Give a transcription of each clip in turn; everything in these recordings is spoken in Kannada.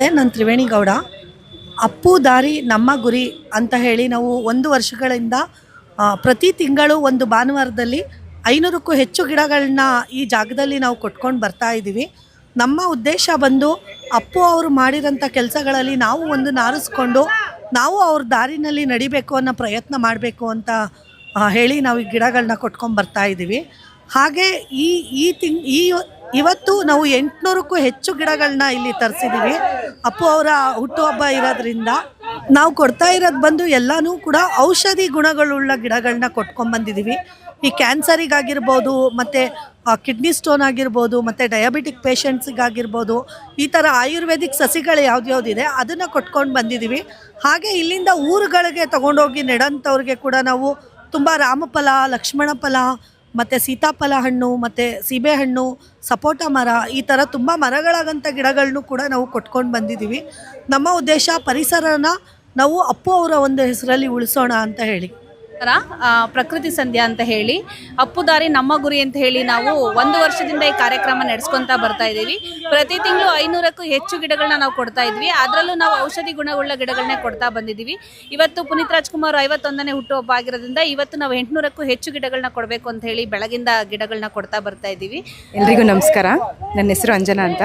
ನಾನು ತ್ರಿವೇಣಿ ಗೌಡ. ಅಪ್ಪು ದಾರಿ ನಮ್ಮ ಗುರಿ ಅಂತ ಹೇಳಿ ನಾವು 1 ವರ್ಷಗಳಿಂದ ಪ್ರತಿ ತಿಂಗಳು ಒಂದು ಭಾನುವಾರದಲ್ಲಿ 500ಕ್ಕೂ ಹೆಚ್ಚು ಗಿಡಗಳನ್ನ ಈ ಜಾಗದಲ್ಲಿ ನಾವು ಕೊಟ್ಕೊಂಡು ಬರ್ತಾ ಇದ್ದೀವಿ. ನಮ್ಮ ಉದ್ದೇಶ ಬಂದು ಅಪ್ಪು ಅವರು ಮಾಡಿರೋಂಥ ಕೆಲಸಗಳಲ್ಲಿ ನಾವು ಒಂದು ನಾರಿಸ್ಕೊಂಡು ನಾವು ಅವ್ರ ದಾರಿನಲ್ಲಿ ನಡಿಬೇಕು ಅನ್ನೋ ಪ್ರಯತ್ನ ಮಾಡಬೇಕು ಅಂತ ಹೇಳಿ ನಾವು ಈ ಗಿಡಗಳನ್ನ ಕೊಟ್ಕೊಂಡು ಬರ್ತಾ ಇದ್ದೀವಿ. ಹಾಗೆ ಇವತ್ತು ನಾವು 800ಕ್ಕೂ ಹೆಚ್ಚು ಗಿಡಗಳನ್ನ ಇಲ್ಲಿ ತರಿಸಿದ್ದೀವಿ. ಅಪ್ಪು ಅವರ ಹುಟ್ಟುಹಬ್ಬ ಇರೋದ್ರಿಂದ ನಾವು ಕೊಡ್ತಾ ಇರೋದು ಬಂದು ಎಲ್ಲನೂ ಕೂಡ ಔಷಧಿ ಗುಣಗಳುಳ್ಳ ಗಿಡಗಳನ್ನ ಕೊಟ್ಕೊಂಡ್ಬಂದಿದ್ದೀವಿ. ಈ ಕ್ಯಾನ್ಸರಿಗಾಗಿರ್ಬೋದು, ಮತ್ತು ಕಿಡ್ನಿ ಸ್ಟೋನ್ ಆಗಿರ್ಬೋದು, ಮತ್ತು ಡಯಾಬಿಟಿಕ್ ಪೇಷಂಟ್ಸಿಗಾಗಿರ್ಬೋದು, ಈ ಥರ ಆಯುರ್ವೇದಿಕ್ ಸಸಿಗಳು ಯಾವುದ್ಯಾವುದಿದೆ ಅದನ್ನು ಕೊಟ್ಕೊಂಡು ಬಂದಿದ್ದೀವಿ. ಹಾಗೆ ಇಲ್ಲಿಂದ ಊರುಗಳಿಗೆ ತೊಗೊಂಡೋಗಿ ನೆಡೋಂಥವ್ರಿಗೆ ಕೂಡ ನಾವು ತುಂಬ ರಾಮಫಲ, ಲಕ್ಷ್ಮಣ ಫಲ, ಮತ್ತು ಸೀತಾಫಲ ಹಣ್ಣು, ಮತ್ತು ಸೀಬೆಹಣ್ಣು, ಸಪೋಟ ಮರ, ಈ ಥರ ತುಂಬ ಮರಗಳಾಗಂಥ ಗಿಡಗಳನ್ನು ಕೂಡ ನಾವು ಕೊಟ್ಕೊಂಡು ಬಂದಿದ್ದೀವಿ. ನಮ್ಮ ಉದ್ದೇಶ ಪರಿಸರನ ನಾವು ಅಪ್ಪು ಅವರ ಒಂದು ಹೆಸರಲ್ಲಿ ಉಳಿಸೋಣ ಅಂತ ಹೇಳಿ. ಪ್ರಕೃತಿ ಸಂಧ್ಯಾ ಅಂತ ಹೇಳಿ ಅಪ್ಪು ದಾರಿ ನಮ್ಮ ಗುರಿ ಅಂತ ಹೇಳಿ ನಾವು 1 ವರ್ಷದಿಂದ ಈ ಕಾರ್ಯಕ್ರಮ ನಡೆಸ್ಕೊತಾ ಬರ್ತಾ ಇದ್ದೀವಿ. ಪ್ರತಿ ತಿಂಗಳು 500ಕ್ಕೂ ಹೆಚ್ಚು ಗಿಡಗಳನ್ನ ನಾವು ಕೊಡ್ತಾ ಇದ್ವಿ. ಅದರಲ್ಲೂ ನಾವು ಔಷಧಿ ಗುಣವುಳ್ಳ ಗಿಡಗಳನ್ನೇ ಕೊಡ್ತಾ ಬಂದಿದ್ದೀವಿ. ಇವತ್ತು ಪುನೀತ್ ರಾಜ್ಕುಮಾರ್ 51ನೇ ಹುಟ್ಟುಹಬ್ಬ ಆಗಿರೋದ್ರಿಂದ ಇವತ್ತು ನಾವು 800ಕ್ಕೂ ಹೆಚ್ಚು ಗಿಡಗಳನ್ನ ಕೊಡಬೇಕು ಅಂತ ಹೇಳಿ ಬೆಳಗಿಂದ ಗಿಡಗಳನ್ನ ಕೊಡ್ತಾ ಬರ್ತಾ ಇದ್ದೀವಿ. ಎಲ್ರಿಗೂ ನಮಸ್ಕಾರ. ನನ್ನ ಹೆಸರು ಅಂಜನಾ ಅಂತ.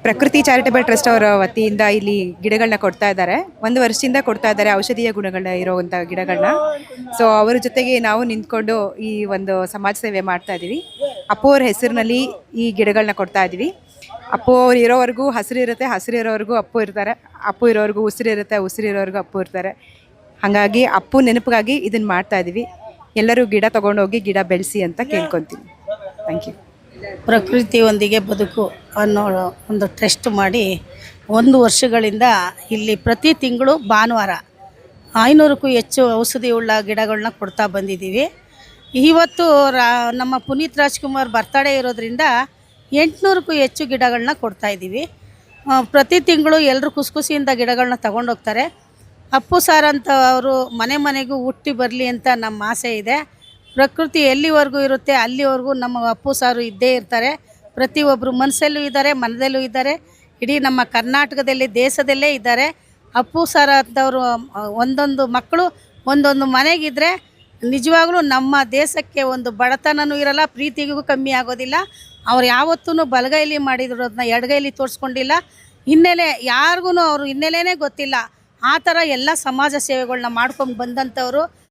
ಪ್ರಕೃತಿ ಚಾರಿಟಬಲ್ ಟ್ರಸ್ಟ್ ಅವರ ವತಿಯಿಂದ ಇಲ್ಲಿ ಗಿಡಗಳನ್ನ ಕೊಡ್ತಾ ಇದ್ದಾರೆ. 1 ವರ್ಷದಿಂದ ಕೊಡ್ತಾ ಇದ್ದಾರೆ ಔಷಧೀಯ ಗುಣಗಳನ್ನ ಇರುವಂಥ ಗಿಡಗಳನ್ನ. ಸೊ ಅವರ ಜೊತೆಗೆ ನಾವು ನಿಂತ್ಕೊಂಡು ಈ ಒಂದು ಸಮಾಜ ಸೇವೆ ಮಾಡ್ತಾ ಇದ್ದೀವಿ. ಅಪ್ಪು ಅವ್ರ ಹೆಸರಿನಲ್ಲಿ ಈ ಗಿಡಗಳನ್ನ ಕೊಡ್ತಾ ಇದ್ದೀವಿ. ಅಪ್ಪು ಅವ್ರು ಇರೋವರೆಗೂ ಹಸಿರಿರುತ್ತೆ, ಹಸಿರು ಇರೋವರೆಗೂ ಅಪ್ಪು ಇರ್ತಾರೆ, ಅಪ್ಪು ಇರೋವರೆಗೂ ಉಸಿರಿರುತ್ತೆ, ಉಸಿರಿರೋವರೆಗೂ ಅಪ್ಪು ಇರ್ತಾರೆ. ಹಾಗಾಗಿ ಅಪ್ಪು ನೆನಪಿಗಾಗಿ ಇದನ್ನು ಮಾಡ್ತಾ ಇದ್ದೀವಿ. ಎಲ್ಲರೂ ಗಿಡ ತೊಗೊಂಡೋಗಿ ಗಿಡ ಬೆಳೆಸಿ ಅಂತ ಕೇಳ್ಕೊತೀನಿ. Thank you. ಪ್ರಕೃತಿಯೊಂದಿಗೆ ಬದುಕು ಅನ್ನೋ ಒಂದು ಟ್ರಸ್ಟ್ ಮಾಡಿ 1 ವರ್ಷಗಳಿಂದ ಇಲ್ಲಿ ಪ್ರತಿ ತಿಂಗಳು ಭಾನುವಾರ 500ಕ್ಕೂ ಹೆಚ್ಚು ಔಷಧಿ ಉಳ್ಳ ಗಿಡಗಳನ್ನ ಕೊಡ್ತಾ ಬಂದಿದ್ದೀವಿ. ಇವತ್ತು ನಮ್ಮ ಪುನೀತ್ ರಾಜ್ಕುಮಾರ್ ಬರ್ತಡೇ ಇರೋದ್ರಿಂದ 800ಕ್ಕೂ ಹೆಚ್ಚು ಗಿಡಗಳನ್ನ ಕೊಡ್ತಾಯಿದ್ದೀವಿ. ಪ್ರತಿ ತಿಂಗಳು ಎಲ್ಲರೂ ಖುಷಿಯಿಂದ ಗಿಡಗಳನ್ನ ತಗೊಂಡೋಗ್ತಾರೆ. ಅಪ್ಪು ಸಾರ್ ಅಂತ ಅವರು ಮನೆ ಮನೆಗೂ ಹುಟ್ಟಿ ಬರಲಿ ಅಂತ ನಮ್ಮ ಆಸೆ ಇದೆ. ಪ್ರಕೃತಿ ಎಲ್ಲಿವರೆಗೂ ಇರುತ್ತೆ ಅಲ್ಲಿವರೆಗೂ ನಮ್ಮ ಅಪ್ಪು ಸಾರು ಇದ್ದೇ ಇರ್ತಾರೆ. ಪ್ರತಿಯೊಬ್ಬರು ಮನಸ್ಸಲ್ಲೂ ಇದ್ದಾರೆ, ಮನದಲ್ಲೂ ಇದ್ದಾರೆ. ಇಡೀ ನಮ್ಮ ಕರ್ನಾಟಕದಲ್ಲಿ, ದೇಶದಲ್ಲೇ ಇದ್ದಾರೆ. ಅಪ್ಪು ಸಾರ್ ಅಂತವರು ಒಂದೊಂದು ಮಕ್ಕಳು ಒಂದೊಂದು ಮನೆಗಿದ್ದರೆ ನಿಜವಾಗ್ಲೂ ನಮ್ಮ ದೇಶಕ್ಕೆ ಒಂದು ಬಡತನವೂ ಇರಲ್ಲ, ಪ್ರೀತಿಗೂ ಕಮ್ಮಿ ಆಗೋದಿಲ್ಲ. ಅವ್ರು ಯಾವತ್ತೂ ಬಲಗೈಲಿ ಮಾಡಿರೋದನ್ನ ಎಡಗೈಲಿ ತೋರಿಸ್ಕೊಂಡಿಲ್ಲ. ಹಿನ್ನೆಲೆ ಯಾರಿಗೂ ಅವ್ರ ಹಿನ್ನೆಲೆನೇ ಗೊತ್ತಿಲ್ಲ. ಆ ಥರ ಎಲ್ಲ ಸಮಾಜ ಸೇವೆಗಳನ್ನ ಮಾಡ್ಕೊಂಡು ಬಂದಂಥವ್ರು.